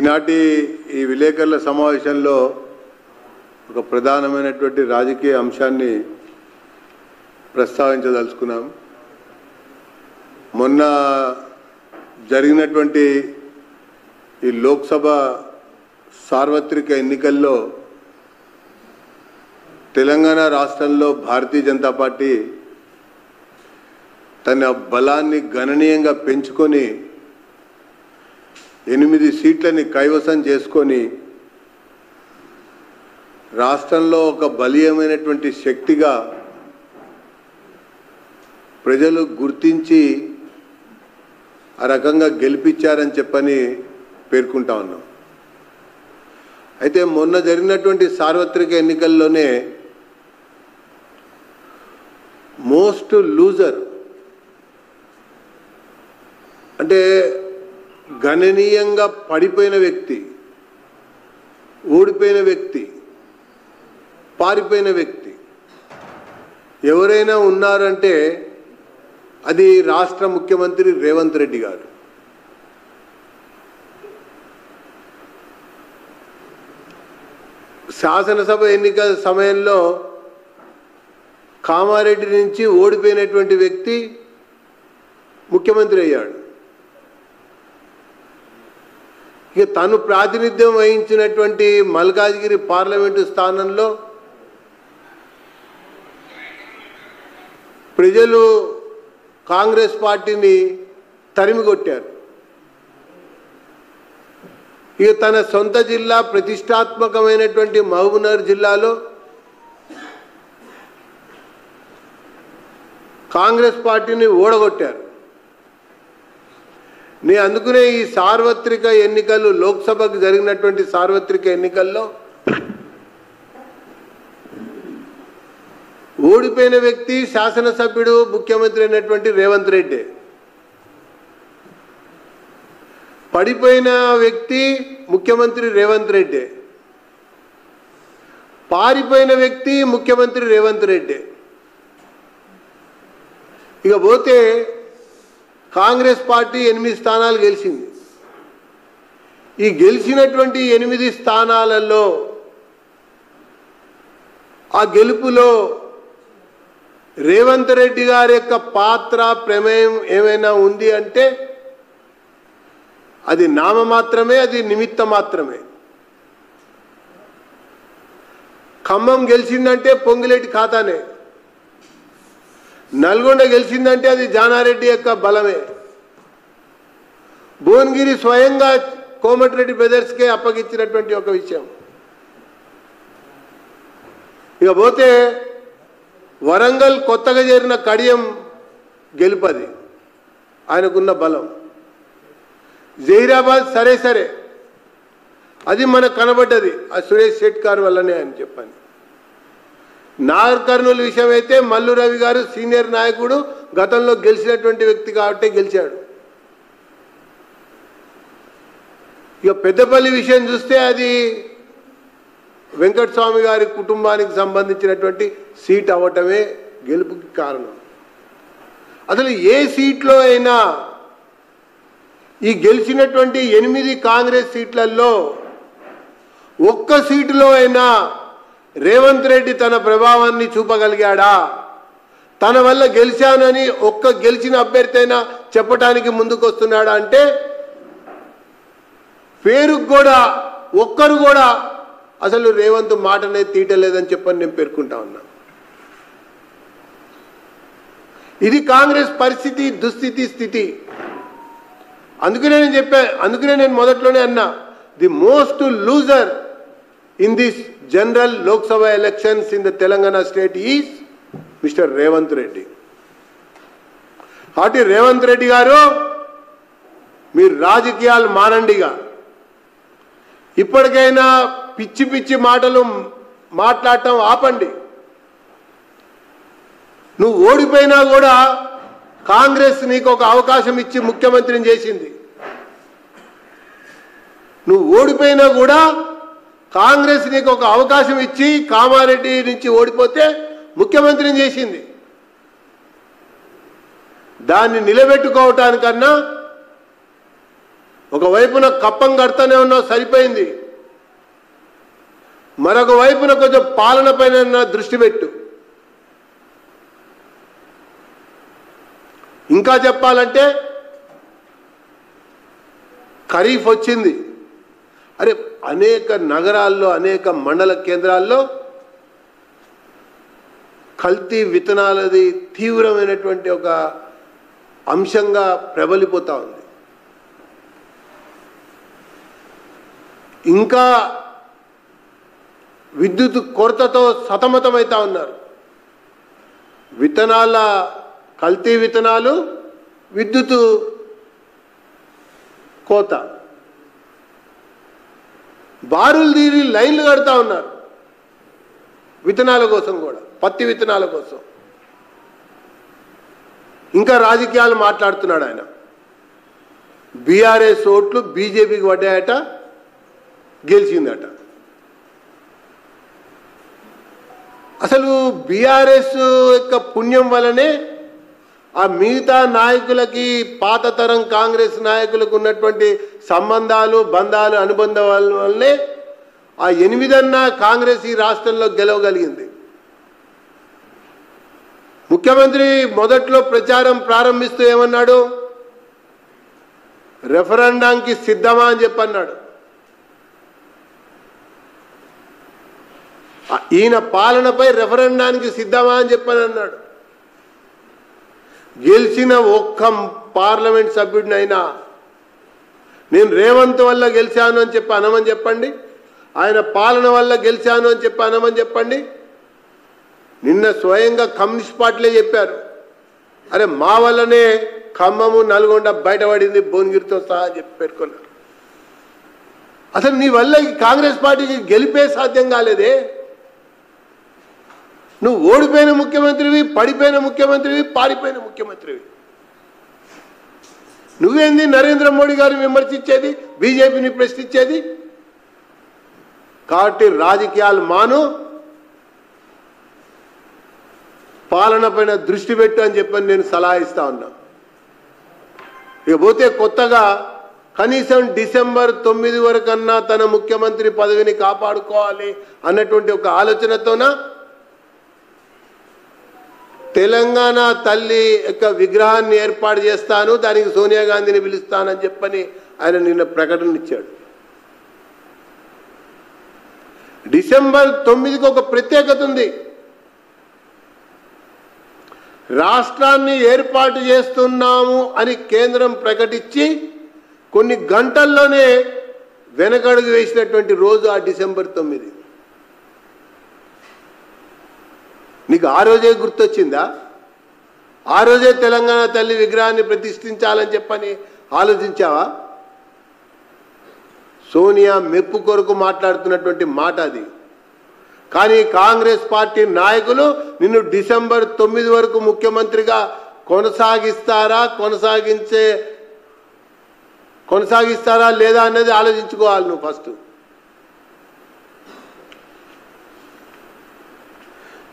ఈనాటి ఈ విలేకరుల సమావేశంలో ఒక ప్రధానమైనటువంటి రాజకీయ అంశాన్ని ప్రస్తావించదలుచుకున్నాం. మొన్న జరిగినటువంటి ఈ లోక్సభ సార్వత్రిక ఎన్నికల్లో తెలంగాణ రాష్ట్రంలో భారతీయ జనతా పార్టీ తన బలాన్ని గణనీయంగా పెంచుకొని 8 సీట్లని కైవసం చేసుకొని రాష్ట్రంలో ఒక బలీయమైనటువంటి శక్తిగా ప్రజలు గుర్తించి ఆ రకంగా గెలిపించారని చెప్పని పేర్కొంటా ఉన్నాం. అయితే మొన్న జరిగినటువంటి సార్వత్రిక ఎన్నికల్లోనే మోస్ట్ లూజర్ అంటే గణనీయంగా పడిపోయిన వ్యక్తి, ఓడిపోయిన వ్యక్తి, పారిపోయిన వ్యక్తి ఎవరైనా ఉన్నారంటే అది రాష్ట్ర ముఖ్యమంత్రి రేవంత్ రెడ్డి గారు. శాసనసభ ఎన్నికల సమయంలో కామారెడ్డి నుంచి ఓడిపోయినటువంటి వ్యక్తి ముఖ్యమంత్రి అయ్యాడు. ఇక తను ప్రాతినిధ్యం వహించినటువంటి మల్కాజ్గిరి పార్లమెంటు స్థానంలో ప్రజలు కాంగ్రెస్ పార్టీని తరిమికొట్టారు. ఇక తన సొంత జిల్లా ప్రతిష్టాత్మకమైనటువంటి మహబూబ్నగర్ జిల్లాలో కాంగ్రెస్ పార్టీని ఓడగొట్టారు. అందుకనే ఈ సార్వత్రిక ఎన్నికలు, లోక్సభకు జరిగినటువంటి సార్వత్రిక ఎన్నికల్లో ఓడిపోయిన వ్యక్తి శాసనసభ్యుడు ముఖ్యమంత్రి అయినటువంటి రేవంత్ రెడ్డి, పడిపోయిన వ్యక్తి ముఖ్యమంత్రి రేవంత్ రెడ్డి, పారిపోయిన వ్యక్తి ముఖ్యమంత్రి రేవంత్ రెడ్డి. ఇక పోతే కాంగ్రెస్ పార్టీ 8 స్థానాలు గెలిచింది. ఈ గెలిచినటువంటి 8 స్థానాలలో ఆ గెలుపులో రేవంత్ రెడ్డి గారి యొక్క పాత్ర, ప్రమేయం ఏమైనా ఉంది అంటే అది నామమాత్రమే, అది నిమిత్త మాత్రమే. ఖమ్మం గెలిచిందంటే పొంగులేటి ఖాతానే, నల్గొండ గెలిచిందంటే అది జానారెడ్డి యొక్క బలమే, భువనగిరి స్వయంగా కోమటిరెడ్డి బ్రదర్స్కే అప్పగించినటువంటి ఒక విషయం. ఇక పోతే వరంగల్ కొత్తగా చేరిన కడియం గెలుపది, ఆయనకున్న బలం. జహీరాబాద్ సరే అది మనకు కనబడ్డది, ఆ సురేష్ షెట్కార్ వల్లనే అని చెప్పాను. నాగర్ కర్నూలు విషయం అయితే మల్లు రవి గారు సీనియర్ నాయకుడు, గతంలో గెలిచినటువంటి వ్యక్తి కాబట్టి గెలిచాడు. ఇక పెద్దపల్లి విషయం చూస్తే అది వెంకటస్వామి గారి కుటుంబానికి సంబంధించినటువంటి సీట్ అవ్వటమే గెలుపుకి కారణం. అసలు ఏ సీట్లో అయినా ఈ గెలిచినటువంటి 8 కాంగ్రెస్ సీట్లలో ఒక్క సీటులో అయినా రేవంత్ రెడ్డి తన ప్రభావాన్ని చూపగలిగాడా? తన వల్ల గెలిచానని ఒక్క గెలిచిన అభ్యర్థి అయినా చెప్పడానికి ముందుకు వస్తున్నాడా అంటే పేరుకు కూడా ఒక్కరు కూడా అసలు రేవంత్ మాటనే తీయటలేదని చెప్పని నేను పేర్కొంటా ఉన్నా. ఇది కాంగ్రెస్ పరిస్థితి, దుస్థితి, స్థితి. అందుకనే నేను మొదట్లోనే అన్నా, the most loser in this general Lok Sabha elections in the Telangana state is Mr. Revanth Reddy. కాబట్టి రేవంత్ రెడ్డి గారు మీరు రాజకీయాలు మానండిగా, ఇప్పటికైనా పిచ్చి పిచ్చి మాటలు మాట్లాడటం ఆపండి. నువ్వు ఓడిపోయినా కూడా కాంగ్రెస్ నీకు ఒక అవకాశం ఇచ్చి ముఖ్యమంత్రిని చేసింది. నువ్వు ఓడిపోయినా కూడా కాంగ్రెస్ నీకు ఒక అవకాశం ఇచ్చి కామారెడ్డి నుంచి ఓడిపోతే ముఖ్యమంత్రిని చేసింది. దాన్ని నిలబెట్టుకోవటానికన్నా ఒకవైపున కప్పం కడతానే ఉన్నావు, సరిపోయింది. మరొక వైపున కొంచెం పాలన పైన దృష్టి పెట్టు. ఇంకా చెప్పాలంటే ఖరీఫ్ వచ్చింది. అరే అనేక నగరాల్లో, అనేక మండల కేంద్రాల్లో కల్తీ విత్తనాలది తీవ్రమైనటువంటి ఒక అంశంగా ప్రబలిపోతా ఉంది. ఇంకా విద్యుత్ కొరతతో సతమతమవుతా ఉన్నారు. విత్తనాల కల్తీ విత్తనాలు, విద్యుత్ కోత, బారులు తీరి లైన్లు కడతా ఉన్నారు విత్తనాల కోసం, కూడా పత్తి విత్తనాల కోసం. ఇంకా రాజకీయాలు మాట్లాడుతున్నాడు ఆయన. బీఆర్ఎస్ ఓట్లు బీజేపీకి పడ్డాయట, గెలిచిందట. అసలు బీఆర్ఎస్ యొక్క పుణ్యం వలనే ఆ మిగతా నాయకులకి, పాత తరం కాంగ్రెస్ నాయకులకు ఉన్నటువంటి సంబంధాలు, బంధాలు, అనుబంధాల వల్లనే ఆ 8 కాంగ్రెస్ ఈ రాష్ట్రంలో గెలవగలిగింది. ముఖ్యమంత్రి మొదట్లో ప్రచారం ప్రారంభిస్తూ ఏమన్నాడు? రెఫరెండంకి సిద్ధమా అని చెప్పన్నాడు. ఈయన పాలనపై రెఫరెండానికి సిద్ధమా అని చెప్పని అన్నాడు. గెలిచిన ఒక్క పార్లమెంట్ సభ్యుడినైనా నేను రేవంత్ వల్ల గెలిచాను అని చెప్పి అనమని చెప్పండి, ఆయన పాలన వల్ల గెలిచాను అని చెప్పి అనమని చెప్పండి. నిన్న స్వయంగా కమ్యూనిస్ట్ పార్టీలే చెప్పారు, అరే మా వల్లనే ఖమ్మము, నల్గొండ బయటపడింది, భువనగిరితో సహా చెప్పి పెట్టుకున్నారు. అసలు నీ వల్ల ఈ కాంగ్రెస్ పార్టీకి గెలిపే సాధ్యం కాలేదే. నువ్వు ఓడిపోయిన ముఖ్యమంత్రివి, పడిపోయిన ముఖ్యమంత్రివి, పారిపోయిన ముఖ్యమంత్రివి. నువ్వేంది నరేంద్ర మోడీ గారిని విమర్శించేది, బీజేపీని ప్రశ్నించేది? కాబట్టి రాజకీయాలు మాను, పాలన పైన దృష్టి పెట్టు అని చెప్పని నేను సలహా ఇస్తా ఉన్నా. ఇకపోతే కొత్తగా కనీసం డిసెంబర్ 9 వరకన్నా తన ముఖ్యమంత్రి పదవిని కాపాడుకోవాలి అన్నటువంటి ఒక ఆలోచనతోన తెలంగాణ తల్లి యొక్క విగ్రహాన్ని ఏర్పాటు చేస్తాను, దానికి సోనియా గాంధీని పిలుస్తానని చెప్పని ఆయన నిన్న ప్రకటన ఇచ్చాడు. డిసెంబర్ 9కి ఒక ప్రత్యేకత ఉంది. రాష్ట్రాన్ని ఏర్పాటు చేస్తున్నాము అని కేంద్రం ప్రకటించి కొన్ని గంటల్లోనే వెనకడుగు వేసినటువంటి రోజు ఆ డిసెంబర్ 9. నీకు ఆ రోజే గుర్తొచ్చిందా? ఆ రోజే తెలంగాణ తల్లి విగ్రహాన్ని ప్రతిష్ఠించాలని చెప్పని ఆలోచించావా? సోనియా మెప్పు కొరకు మాట్లాడుతున్నటువంటి మాట అది. కానీ కాంగ్రెస్ పార్టీ నాయకులు నిన్ను డిసెంబర్ 9 వరకు ముఖ్యమంత్రిగా కొనసాగిస్తారా లేదా అన్నది ఆలోచించుకోవాలి నువ్వు ఫస్ట్.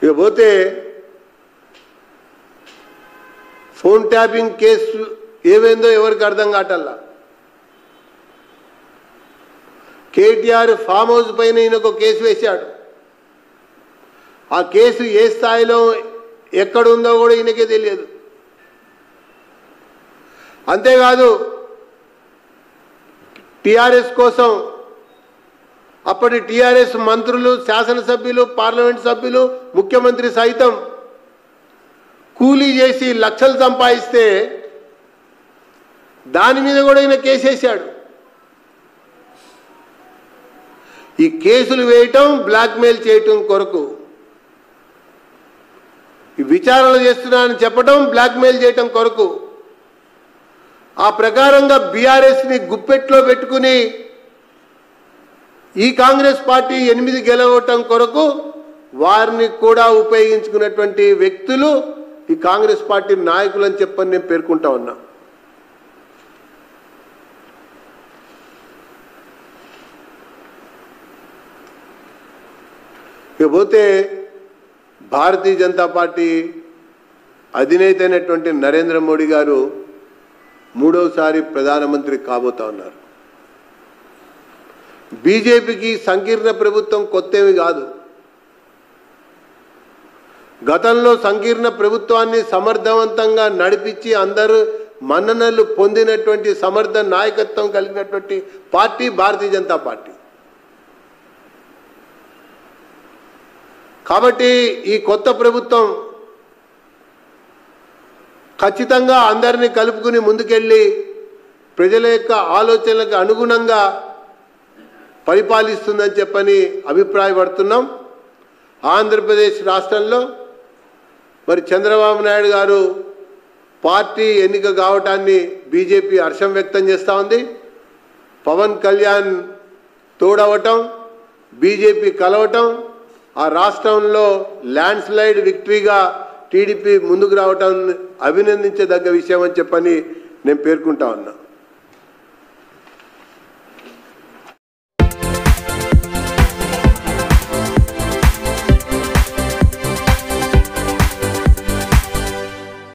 ఇకపోతే ఫోన్ ట్యాపింగ్ కేసు ఏమైందో ఎవరికి అర్థం కావట్లా. కేటీఆర్ ఫామ్ హౌస్ పైన ఈయనకు కేసు వేశాడు. ఆ కేసు ఏ స్థాయిలో ఎక్కడుందో కూడా ఈయనకే తెలియదు. అంతేకాదు టీఆర్ఎస్ కోసం అప్పటి టీఆర్ఎస్ మంత్రులు, శాసనసభ్యులు, పార్లమెంట్ సభ్యులు, ముఖ్యమంత్రి సైతం కూలీ చేసి లక్షలు సంపాదిస్తే దాని మీద కూడా ఈయన కేసేశాడు. ఈ కేసులు వేయటం, బ్లాక్మెయిల్ చేయటం కొరకు, ఈ విచారణలు చేస్తున్నానని చెప్పడం, బ్లాక్మెయిల్ చేయటం కొరకు, ఆ ప్రకారంగా బీఆర్ఎస్ని గుప్పెట్లో పెట్టుకుని ఈ కాంగ్రెస్ పార్టీ 8 గెలవటం కొరకు వారిని కూడా ఉపయోగించుకున్నటువంటి వ్యక్తులు ఈ కాంగ్రెస్ పార్టీ నాయకులు అని చెప్పని నేను పేర్కొంటా ఉన్నా. ఇకపోతే భారతీయ జనతా పార్టీ అధినేత అయినటువంటి నరేంద్ర మోడీ గారు 3వసారి ప్రధానమంత్రి కాబోతా ఉన్నారు. బీజేపీకి సంకీర్ణ ప్రభుత్వం కొత్తేమి కాదు. గతంలో సంకీర్ణ ప్రభుత్వాన్ని సమర్థవంతంగా నడిపించి అందరూ మన్ననలు పొందినటువంటి సమర్థ నాయకత్వం కలిగినటువంటి పార్టీ భారతీయ జనతా పార్టీ. కాబట్టి ఈ కొత్త ప్రభుత్వం ఖచ్చితంగా అందరినీ కలుపుకుని ముందుకెళ్ళి ప్రజల యొక్క ఆలోచనలకు అనుగుణంగా పరిపాలిస్తుందని చెప్పని అభిప్రాయపడుతున్నాం. ఆంధ్రప్రదేశ్ రాష్ట్రంలో మరి చంద్రబాబు నాయుడు గారు పార్టీ ఎన్నిక కావటాన్ని బీజేపీ హర్షం వ్యక్తం చేస్తూ ఉంది. పవన్ కళ్యాణ్ తోడవటం, బీజేపీ కలవటం, ఆ రాష్ట్రంలో ల్యాండ్ స్లైడ్ విక్టరీగా టీడీపీ ముందుకు రావటం అభినందించదగ్గ విషయం అని చెప్పని నేను పేర్కొంటా ఉన్నా.